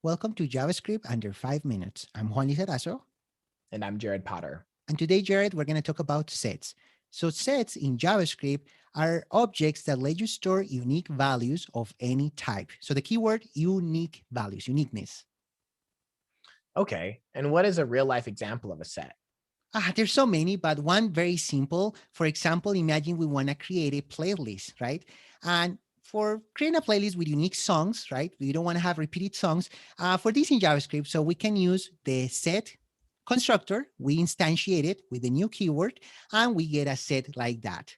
Welcome to JavaScript under 5 minutes. I'm Juan Lizarazo. And I'm Jared Potter. And today, Jared, we're going to talk about sets. So sets in JavaScript are objects that let you store unique values of any type. So the keyword unique values, uniqueness. Okay, and what is a real life example of a set? There's so many, but one very simple. For example, imagine we want to create a playlist, right? And for creating a playlist with unique songs, right? We don't want to have repeated songs. For this in JavaScript, so we can use the set constructor. We instantiate it with the new keyword, and we get a set like that.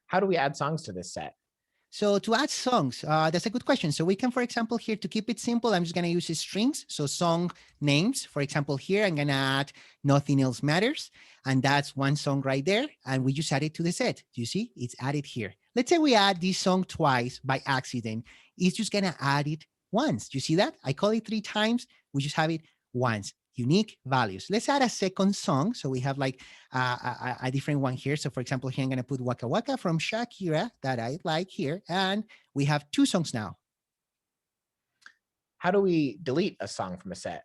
How do we add songs to this set? So to add songs, that's a good question. So we can, for example, here to keep it simple, I'm just going to use strings. So song names, for example, here I'm going to add Nothing Else Matters. And that's one song right there. And we just add it to the set. Do you see? It's added here. Let's say we add this song twice by accident. It's just going to add it once. Do you see that? I call it 3 times. We just have it once. Unique values. Let's add a second song. So we have like a different one here. So for example, here I'm going to put Waka Waka from Shakira that I like here. And we have 2 songs now. How do we delete a song from a set?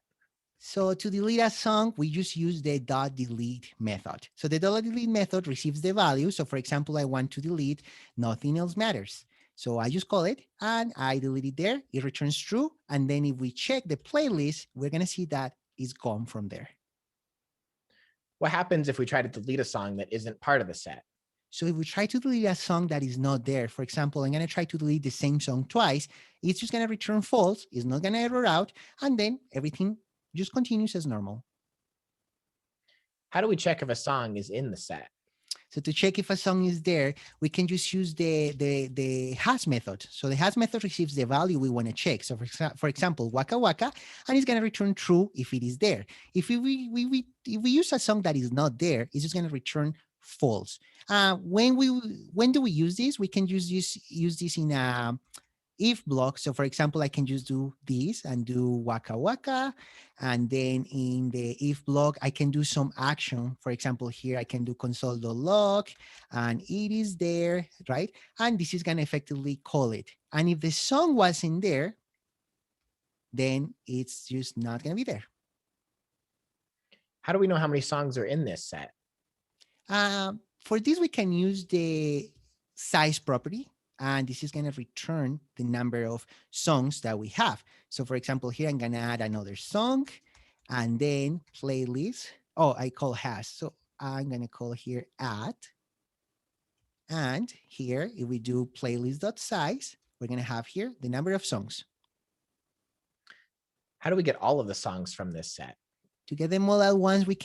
So to delete a song, we just use the .delete method. So the .delete method receives the value. So for example, I want to delete Nothing Else Matters. So I just call it and I delete it there. It returns true. And then if we check the playlist, we're going to see that it's gone from there. What happens if we try to delete a song that isn't part of the set? So if we try to delete a song that is not there, for example, I'm going to try to delete the same song twice, it's just going to return false. It's not going to error out. And then everything just continues as normal. How do we check if a song is in the set? So to check if a song is there, we can just use the has method. So the has method receives the value we want to check. So for example, Waka Waka, and it's going to return true if it is there. If we use a song that is not there, it's just going to return false. When do we use this? We can use this in a if block. So for example, I can just do this and do Waka Waka. And then in the if block, I can do some action. For example, here I can do console.log and it is there, right? And this is going to effectively call it. And if the song wasn't there, then it's just not going to be there. How do we know how many songs are in this set? For this, we can use the size property. And this is going to return the number of songs that we have. So for example, here I'm going to add another song and then playlist. Oh, I call has. So I'm going to call here add. And here, if we do playlist.size, we're going to have here the number of songs. How do we get all of the songs from this set? To get them all at once, we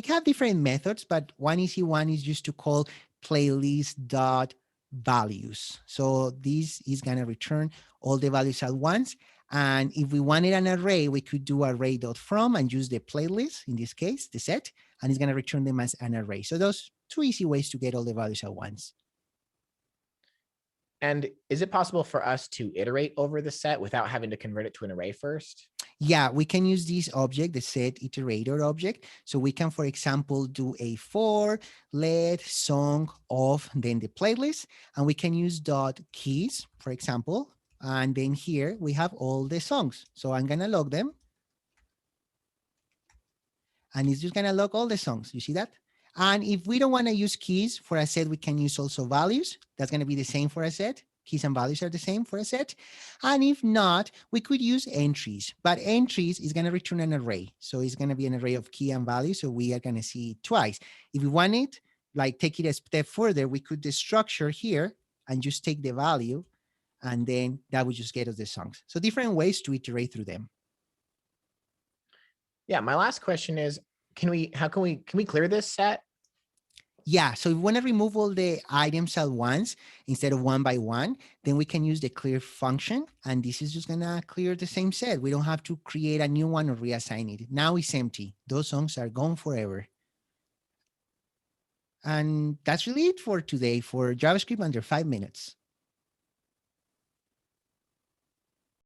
have different methods, but one easy one is just to call playlist.values. So this is going to return all the values at once. And if we wanted an array, we could do array.from and use the playlist, in this case, the set, and it's going to return them as an array. So those 2 easy ways to get all the values at once. And is it possible for us to iterate over the set without having to convert it to an array first? Yeah, we can use this object, the set iterator object. So we can, for example, do a for let song of then the playlist, and we can use .keys, for example. And then here we have all the songs. So I'm going to log them. And it's just going to log all the songs. You see that? And if we don't want to use keys for a set, we can use also values. That's going to be the same for a set. Keys and values are the same for a set. And if not, we could use entries, but entries is going to return an array. So it's going to be an array of key and value. So we are going to see it twice. If we want it, like take it a step further, we could destructure here and just take the value. And then that would just get us the songs. So different ways to iterate through them. Yeah, my last question is, can we clear this set? Yeah, so if we want to remove all the items at once instead of one by one, then we can use the clear function. And this is just going to clear the same set. We don't have to create a new one or reassign it. Now it's empty. Those songs are gone forever. And that's really it for today for JavaScript under 5 minutes.